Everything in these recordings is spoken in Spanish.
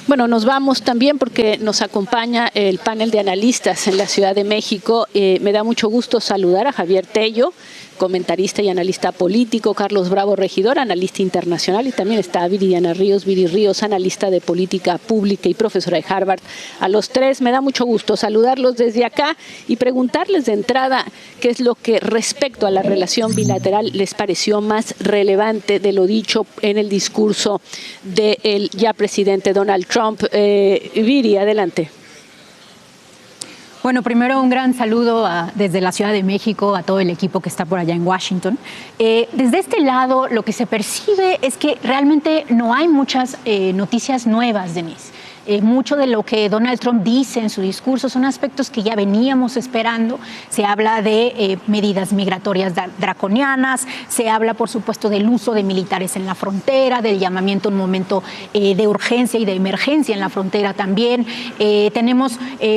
Bueno, nos vamos también porque nos acompaña el panel de analistas en la Ciudad de México. Me da mucho gusto saludar a Javier Tello, comentarista y analista político, Carlos Bravo, regidor, analista internacional, y también está Viridiana Ríos, Viri Ríos, analista de política pública y profesora de Harvard. A los tres me da mucho gusto saludarlos desde acá y preguntarles de entrada qué es lo que respecto a la relación bilateral les pareció más relevante de lo dicho en el discurso del ya presidente Donald Trump. Viri, adelante. Bueno, primero un gran saludo desde la Ciudad de México a todo el equipo que está por allá en Washington. Desde este lado lo que se percibe es que realmente no hay muchas noticias nuevas, Denise. Mucho de lo que Donald Trump dice en su discurso son aspectos que ya veníamos esperando. Se habla de medidas migratorias draconianas, se habla, por supuesto, del uso de militares en la frontera, del llamamiento a un momento de urgencia y de emergencia en la frontera también. Tenemos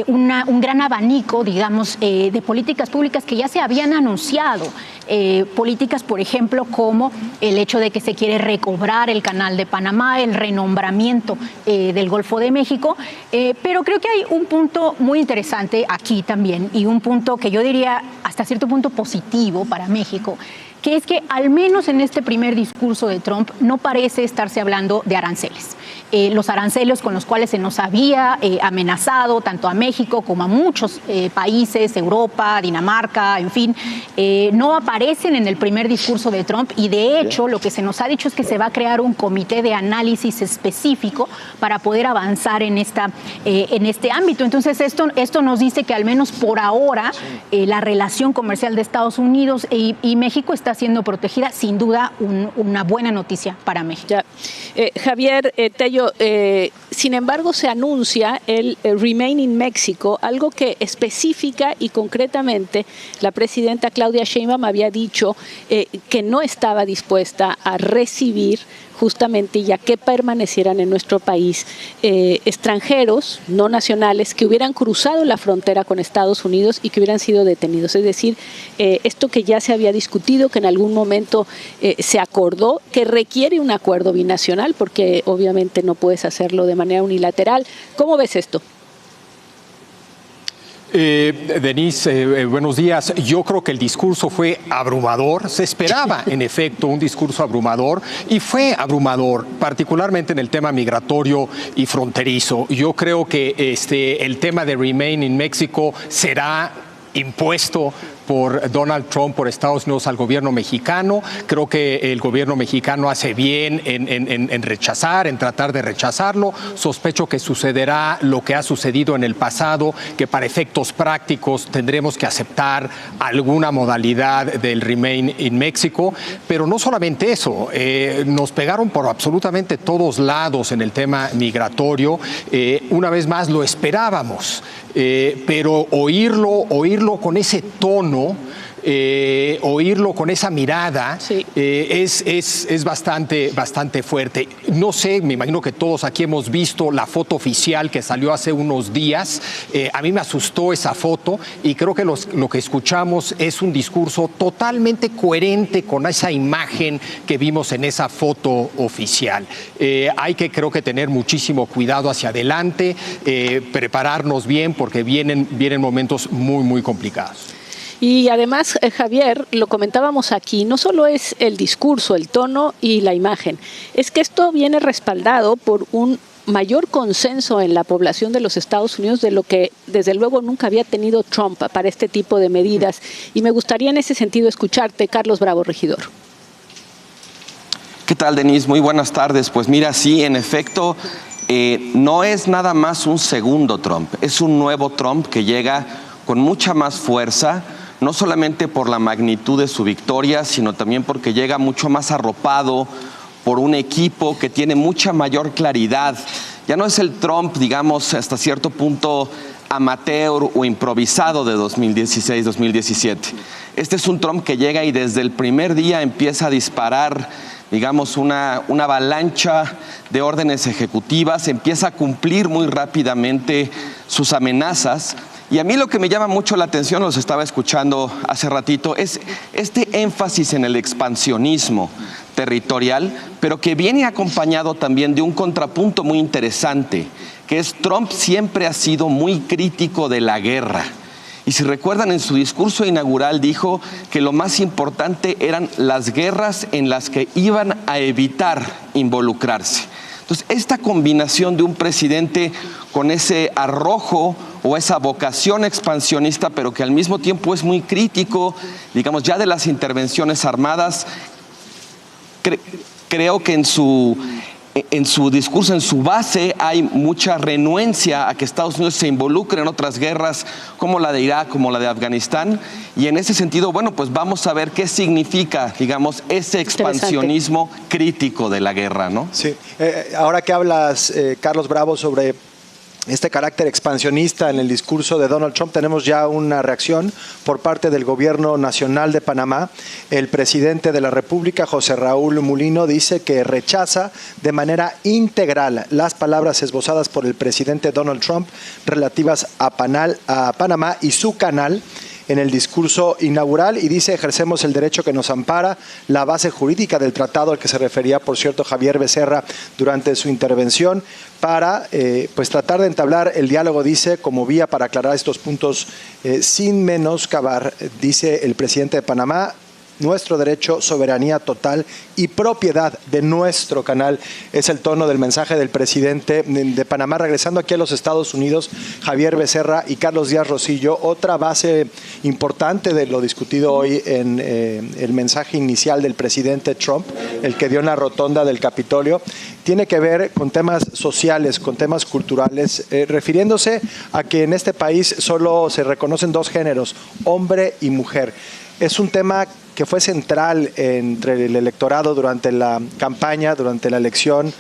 un gran abanico, digamos, de políticas públicas que ya se habían anunciado. Políticas, por ejemplo, como el hecho de que se quiere recobrar el Canal de Panamá, el renombramiento del Golfo de México, pero creo que hay un punto muy interesante aquí también y un punto que yo diría hasta cierto punto positivo para México, que es que al menos en este primer discurso de Trump no parece estarse hablando de aranceles. Los aranceles con los cuales se nos había amenazado tanto a México como a muchos países, Europa, Dinamarca, en fin, no aparecen en el primer discurso de Trump y de hecho lo que se nos ha dicho es que se va a crear un comité de análisis específico para poder avanzar en este ámbito. Entonces esto nos dice que al menos por ahora la relación comercial de Estados Unidos y México está siendo protegida, sin duda una buena noticia para México. Ya. Javier Tello, sin embargo, se anuncia el Remain in México, algo que específica y concretamente la presidenta Claudia Sheinbaum había dicho que no estaba dispuesta a recibir justamente ya que permanecieran en nuestro país extranjeros no nacionales que hubieran cruzado la frontera con Estados Unidos y que hubieran sido detenidos. Es decir, esto que ya se había discutido, que en algún momento se acordó, que requiere un acuerdo binacional, porque obviamente no puedes hacerlo de manera unilateral. ¿Cómo ves esto? Denise, buenos días. Yo creo que el discurso fue abrumador. Se esperaba, en efecto, un discurso abrumador y fue abrumador, particularmente en el tema migratorio y fronterizo. Yo creo que el tema de Remain in México será impuesto por Donald Trump, por Estados Unidos al gobierno mexicano. Creo que el gobierno mexicano hace bien en rechazar, en tratar de rechazarlo. Sospecho que sucederá lo que ha sucedido en el pasado, que para efectos prácticos tendremos que aceptar alguna modalidad del Remain in México. Pero no solamente eso, nos pegaron por absolutamente todos lados en el tema migratorio. Una vez más lo esperábamos, pero oírlo con ese tono, oírlo con esa mirada, sí, es bastante fuerte. No sé, me imagino que todos aquí hemos visto la foto oficial que salió hace unos días. A mí me asustó esa foto y creo que lo que escuchamos es un discurso totalmente coherente con esa imagen que vimos en esa foto oficial. Hay que, creo que, tener muchísimo cuidado hacia adelante, prepararnos bien porque vienen momentos muy, muy complicados. Y además, Javier, lo comentábamos aquí, no solo es el discurso, el tono y la imagen, es que esto viene respaldado por un mayor consenso en la población de los Estados Unidos de lo que desde luego nunca había tenido Trump para este tipo de medidas. Y me gustaría en ese sentido escucharte, Carlos Bravo, regidor. ¿Qué tal, Denise? Muy buenas tardes. Pues mira, sí, en efecto, no es nada más un segundo Trump, es un nuevo Trump que llega con mucha más fuerza, no solamente por la magnitud de su victoria, sino también porque llega mucho más arropado por un equipo que tiene mucha mayor claridad. Ya no es el Trump, digamos, hasta cierto punto amateur o improvisado de 2016-2017. Este es un Trump que llega y desde el primer día empieza a disparar, digamos, una avalancha de órdenes ejecutivas, empieza a cumplir muy rápidamente sus amenazas. Y a mí lo que me llama mucho la atención, los estaba escuchando hace ratito, es este énfasis en el expansionismo. territorial, pero que viene acompañado también de un contrapunto muy interesante, que es Trump siempre ha sido muy crítico de la guerra. Y si recuerdan, en su discurso inaugural dijo que lo más importante eran las guerras en las que iban a evitar involucrarse. Entonces, esta combinación de un presidente con ese arrojo o esa vocación expansionista, pero que al mismo tiempo es muy crítico, digamos, ya de las intervenciones armadas, creo que en su discurso, en su base, hay mucha renuencia a que Estados Unidos se involucre en otras guerras como la de Irak, como la de Afganistán. Y en ese sentido, bueno, pues vamos a ver qué significa, digamos, ese expansionismo crítico de la guerra, ¿no? Sí. Ahora que hablas, Carlos Bravo, sobre este carácter expansionista en el discurso de Donald Trump, tenemos ya una reacción por parte del Gobierno Nacional de Panamá. El presidente de la República, José Raúl Mulino, dice que rechaza de manera integral las palabras esbozadas por el presidente Donald Trump relativas a Panamá y su canal en el discurso inaugural, y dice: ejercemos el derecho que nos ampara, la base jurídica del tratado al que se refería, por cierto, Javier Becerra durante su intervención, para pues tratar de entablar el diálogo, dice, como vía para aclarar estos puntos sin menoscabar, dice el presidente de Panamá, nuestro derecho, soberanía total y propiedad de nuestro canal. Es el tono del mensaje del presidente de Panamá. Regresando aquí a los Estados Unidos, Javier Becerra y Carlos Díaz Rosillo, otra base importante de lo discutido hoy en el mensaje inicial del presidente Trump, el que dio en la rotonda del Capitolio, tiene que ver con temas sociales, con temas culturales, refiriéndose a que en este país solo se reconocen dos géneros, hombre y mujer. Es un tema que fue central entre el electorado durante la campaña, durante la elección.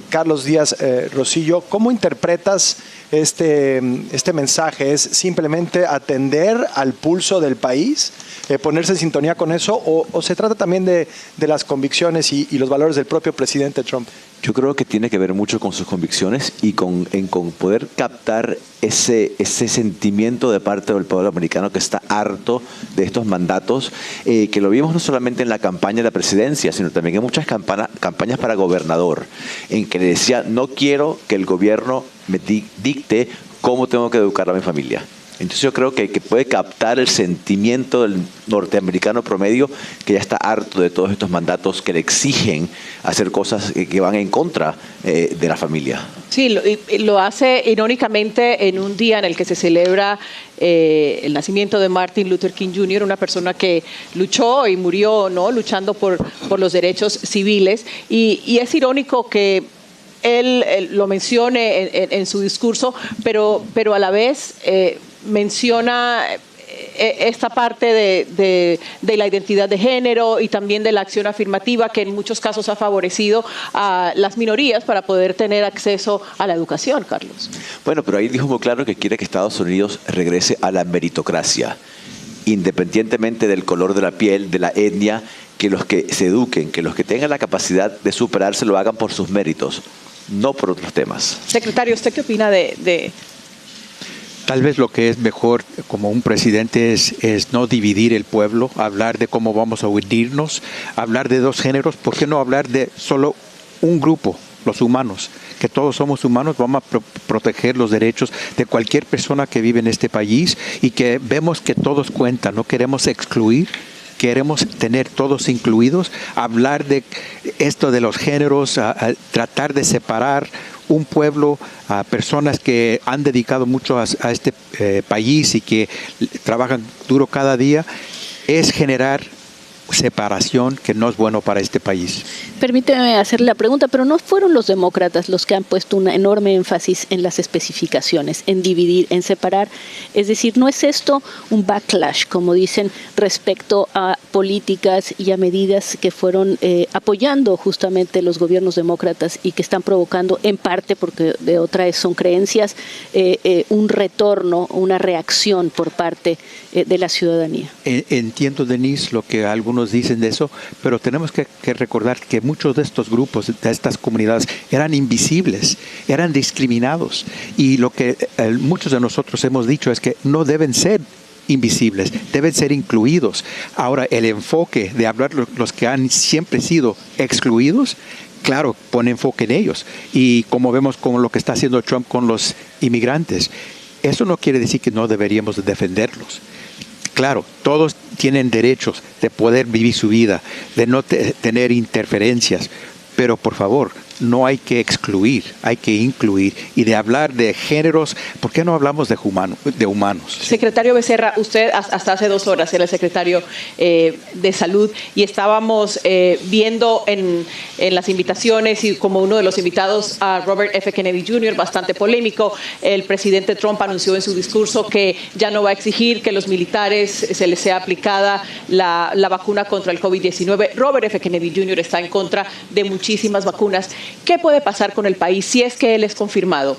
Carlos Díaz Rosillo, ¿cómo interpretas este mensaje? ¿Es simplemente atender al pulso del país, ponerse en sintonía con eso, o se trata también de las convicciones y los valores del propio presidente Trump? Yo creo que tiene que ver mucho con sus convicciones y con poder captar ese sentimiento de parte del pueblo americano que está harto de estos mandatos, que lo vimos no solamente en la campaña de la presidencia, sino también en muchas campañas para gobernador, en que le decía: no quiero que el gobierno me dicte cómo tengo que educar a mi familia. Entonces yo creo que puede captar el sentimiento del norteamericano promedio, que ya está harto de todos estos mandatos que le exigen hacer cosas que van en contra de la familia. Sí, lo hace irónicamente en un día en el que se celebra el nacimiento de Martin Luther King Jr., una persona que luchó y murió, ¿no?, luchando por los derechos civiles. Y es irónico que él lo mencione en su discurso, pero a la vez menciona esta parte de la identidad de género y también de la acción afirmativa, que en muchos casos ha favorecido a las minorías para poder tener acceso a la educación, Carlos. Bueno, pero ahí dijo muy claro que quiere que Estados Unidos regrese a la meritocracia, independientemente del color de la piel, de la etnia, que los que se eduquen, que los que tengan la capacidad de superarse lo hagan por sus méritos, no por otros temas. Secretario, ¿usted qué opina de Tal vez lo que es mejor como un presidente es no dividir el pueblo, hablar de cómo vamos a unirnos, hablar de dos géneros? ¿Por qué no hablar de solo un grupo, los humanos? Que todos somos humanos, vamos a proteger los derechos de cualquier persona que vive en este país y que vemos que todos cuentan, no queremos excluir. Queremos tener todos incluidos, hablar de esto de los géneros, a tratar de separar un pueblo, a personas que han dedicado mucho a este país y que trabajan duro cada día, es generar separación que no es bueno para este país. Permíteme hacerle la pregunta, pero ¿no fueron los demócratas los que han puesto un enorme énfasis en las especificaciones, en dividir, en separar? Es decir, ¿no es esto un backlash, como dicen, respecto a políticas y a medidas que fueron apoyando justamente los gobiernos demócratas y que están provocando, en parte, porque de otra son creencias, un retorno, una reacción por parte de la ciudadanía? Entiendo, Denise, lo que algunos dicen de eso, pero tenemos que recordar que muchos de estos grupos, de estas comunidades, eran invisibles, eran discriminados, y lo que muchos de nosotros hemos dicho es que no deben ser invisibles, deben ser incluidos. Ahora, el enfoque de hablar los que han siempre sido excluidos, claro, pone enfoque en ellos. Y como vemos con lo que está haciendo Trump con los inmigrantes, eso no quiere decir que no deberíamos defenderlos. Claro, todos tienen derechos de poder vivir su vida, de no tener interferencias, pero por favor, no hay que excluir, hay que incluir. Y de hablar de géneros, ¿por qué no hablamos de humanos? Secretario Becerra, usted hasta hace 2 horas era el secretario de Salud y estábamos viendo en las invitaciones y como uno de los invitados a Robert F. Kennedy Jr., bastante polémico. El presidente Trump anunció en su discurso que ya no va a exigir que los militares se les sea aplicada la vacuna contra el COVID-19. Robert F. Kennedy Jr. está en contra de muchísimas vacunas. ¿Qué puede pasar con el país si es que él es confirmado?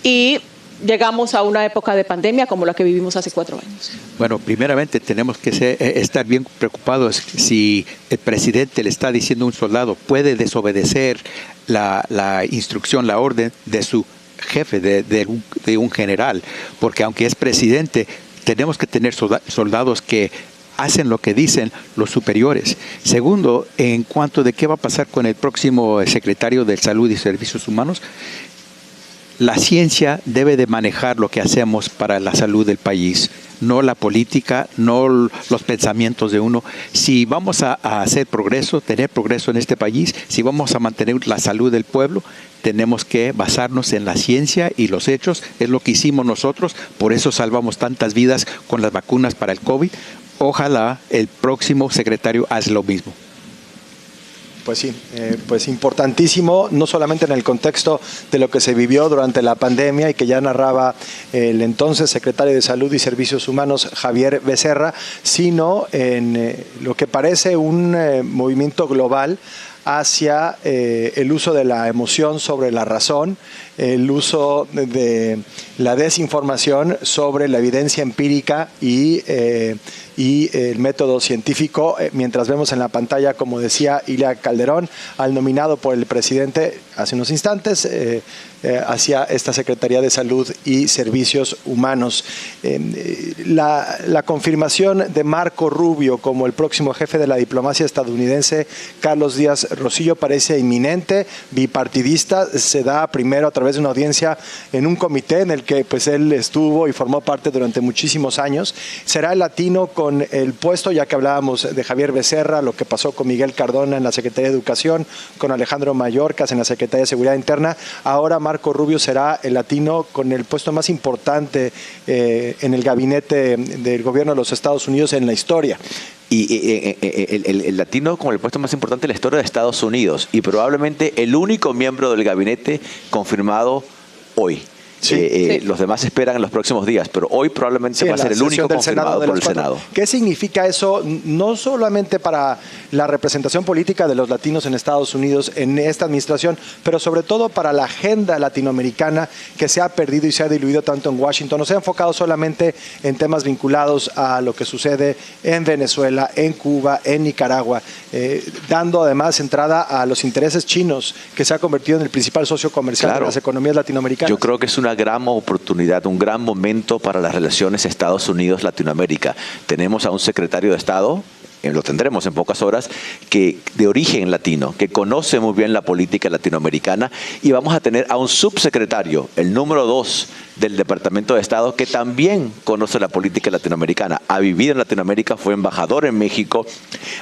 Y llegamos a una época de pandemia como la que vivimos hace 4 años. Bueno, primeramente tenemos que estar bien preocupados si el presidente le está diciendo a un soldado puede desobedecer la instrucción, la orden de su jefe, de un general, porque aunque es presidente, tenemos que tener soldados que hacen lo que dicen los superiores. Segundo, en cuanto de qué va a pasar con el próximo secretario de Salud y Servicios Humanos, la ciencia debe de manejar lo que hacemos para la salud del país, no la política, no los pensamientos de uno. Si vamos a hacer progreso, tener progreso en este país, si vamos a mantener la salud del pueblo, tenemos que basarnos en la ciencia y los hechos. Es lo que hicimos nosotros, por eso salvamos tantas vidas con las vacunas para el COVID. Ojalá el próximo secretario haga lo mismo. Pues sí, pues importantísimo, no solamente en el contexto de lo que se vivió durante la pandemia y que ya narraba el entonces secretario de Salud y Servicios Humanos, Javier Becerra, sino en lo que parece un movimiento global hacia el uso de la emoción sobre la razón, el uso de la desinformación sobre la evidencia empírica y el método científico, mientras vemos en la pantalla, como decía Ilia Calderón, al nominado por el presidente hace unos instantes hacia esta Secretaría de Salud y Servicios Humanos. La confirmación de Marco Rubio como el próximo jefe de la diplomacia estadounidense, Carlos Díaz Rosillo, parece inminente, bipartidista, se da primero a través de una audiencia en un comité en el que pues él estuvo y formó parte durante muchísimos años. Será el latino con el puesto, ya que hablábamos de Javier Becerra, lo que pasó con Miguel Cardona en la Secretaría de Educación, con Alejandro Mayorkas en la Secretaría de Seguridad Interna. Ahora Marco Rubio será el latino con el puesto más importante en el gabinete del gobierno de los Estados Unidos en la historia. Y el latino como el puesto más importante en la historia de Estados Unidos y probablemente el único miembro del gabinete confirmado hoy. Sí. Los demás esperan en los próximos días, pero hoy probablemente va a ser el único confirmado por el Senado. ¿Qué significa eso no solamente para la representación política de los latinos en Estados Unidos en esta administración, pero sobre todo para la agenda latinoamericana que se ha perdido y se ha diluido tanto en Washington? No se ha enfocado solamente en temas vinculados a lo que sucede en Venezuela, en Cuba, en Nicaragua, dando además entrada a los intereses chinos, que se ha convertido en el principal socio comercial de las economías latinoamericanas. Yo creo que es una gran oportunidad, un gran momento para las relaciones Estados Unidos-Latinoamérica. Tenemos a un secretario de Estado, lo tendremos en pocas horas, que de origen latino, que conoce muy bien la política latinoamericana, y vamos a tener a un subsecretario, el número 2 del Departamento de Estado, que también conoce la política latinoamericana, ha vivido en Latinoamérica, fue embajador en México,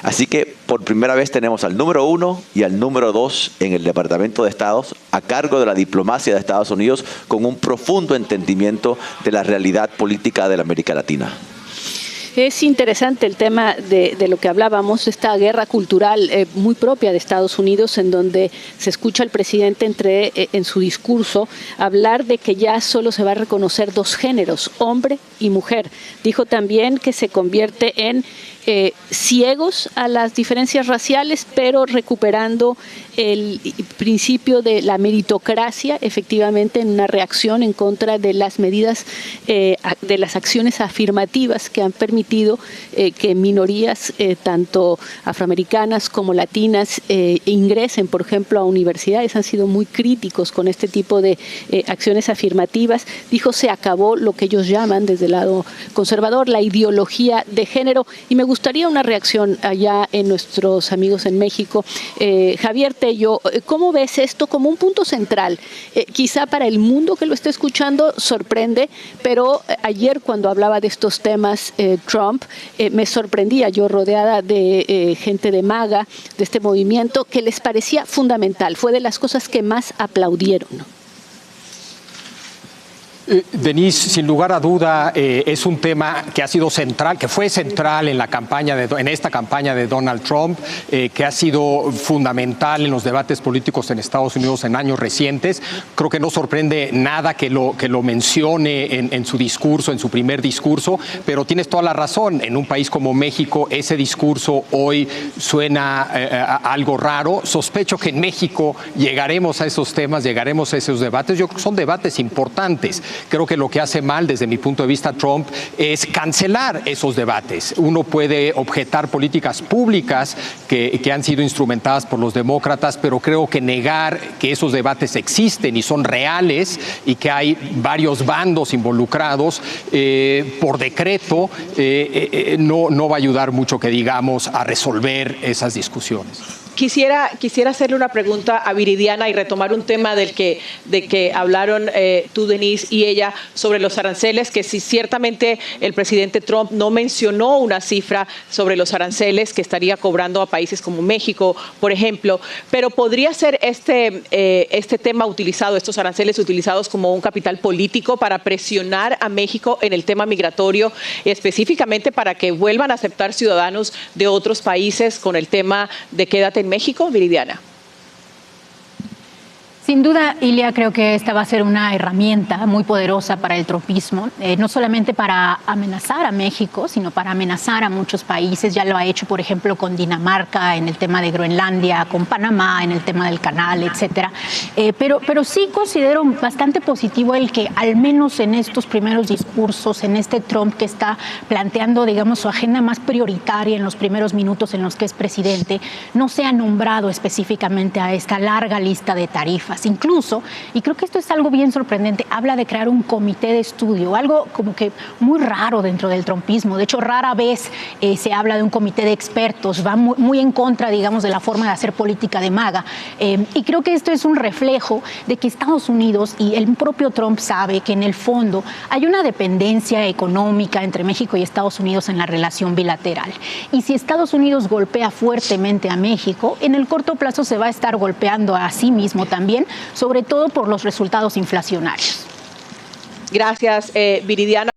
así que por primera vez tenemos al número 1 y al número 2 en el Departamento de Estado a cargo de la diplomacia de Estados Unidos, con un profundo entendimiento de la realidad política de la América Latina. Es interesante el tema de lo que hablábamos, esta guerra cultural muy propia de Estados Unidos, en donde se escucha al presidente en su discurso hablar de que ya solo se va a reconocer 2 géneros, hombre y mujer. Dijo también que se convierte en ciegos a las diferencias raciales, pero recuperando el principio de la meritocracia, efectivamente, en una reacción en contra de las medidas, de las acciones afirmativas que han permitido que minorías, tanto afroamericanas como latinas, ingresen, por ejemplo, a universidades. Han sido muy críticos con este tipo de acciones afirmativas. Dijo, se acabó lo que ellos llaman, desde el lado conservador, la ideología de género. Y me gustaría una reacción allá en nuestros amigos en México. Javier Tello, ¿cómo ves esto como un punto central? Quizá para el mundo que lo está escuchando sorprende, pero ayer cuando hablaba de estos temas Trump, me sorprendía, yo rodeada de gente de MAGA, de este movimiento, que les parecía fundamental. Fue de las cosas que más aplaudieron, ¿no? Denise, sin lugar a duda, es un tema que ha sido central, que fue central en la campaña en esta campaña de Donald Trump, que ha sido fundamental en los debates políticos en Estados Unidos en años recientes. Creo que no sorprende nada que lo mencione en su discurso, en su primer discurso, pero tienes toda la razón. En un país como México, ese discurso hoy suena algo raro. Sospecho que en México llegaremos a esos temas, llegaremos a esos debates. Yo creo que son debates importantes. Creo que lo que hace mal, desde mi punto de vista, Trump, es cancelar esos debates. Uno puede objetar políticas públicas que han sido instrumentadas por los demócratas, pero creo que negar que esos debates existen y son reales y que hay varios bandos involucrados por decreto, no va a ayudar mucho, que digamos, a resolver esas discusiones. Quisiera hacerle una pregunta a Viridiana y retomar un tema de que hablaron tú, Denise, y ella sobre los aranceles, que sí, ciertamente el presidente Trump no mencionó una cifra sobre los aranceles que estaría cobrando a países como México, por ejemplo, pero podría ser este tema utilizado, estos aranceles utilizados como un capital político para presionar a México en el tema migratorio, específicamente para que vuelvan a aceptar ciudadanos de otros países con el tema de quédate en México, Viridiana. Sin duda, Ilia, creo que esta va a ser una herramienta muy poderosa para el trumpismo, no solamente para amenazar a México, sino para amenazar a muchos países. Ya lo ha hecho, por ejemplo, con Dinamarca en el tema de Groenlandia, con Panamá en el tema del canal, etcétera. Pero sí considero bastante positivo el que, al menos en estos primeros discursos, en este Trump que está planteando, digamos, su agenda más prioritaria en los primeros minutos en los que es presidente, no se ha nombrado específicamente a esta larga lista de tarifas. Incluso, y creo que esto es algo bien sorprendente, habla de crear un comité de estudio, algo como que muy raro dentro del trumpismo. De hecho, rara vez se habla de un comité de expertos, va muy en contra, digamos, de la forma de hacer política de MAGA. Y creo que esto es un reflejo de que Estados Unidos y el propio Trump sabe que en el fondo hay una dependencia económica entre México y Estados Unidos en la relación bilateral. Y si Estados Unidos golpea fuertemente a México, en el corto plazo se va a estar golpeando a sí mismo también, sobre todo por los resultados inflacionarios. Gracias, Viridiana.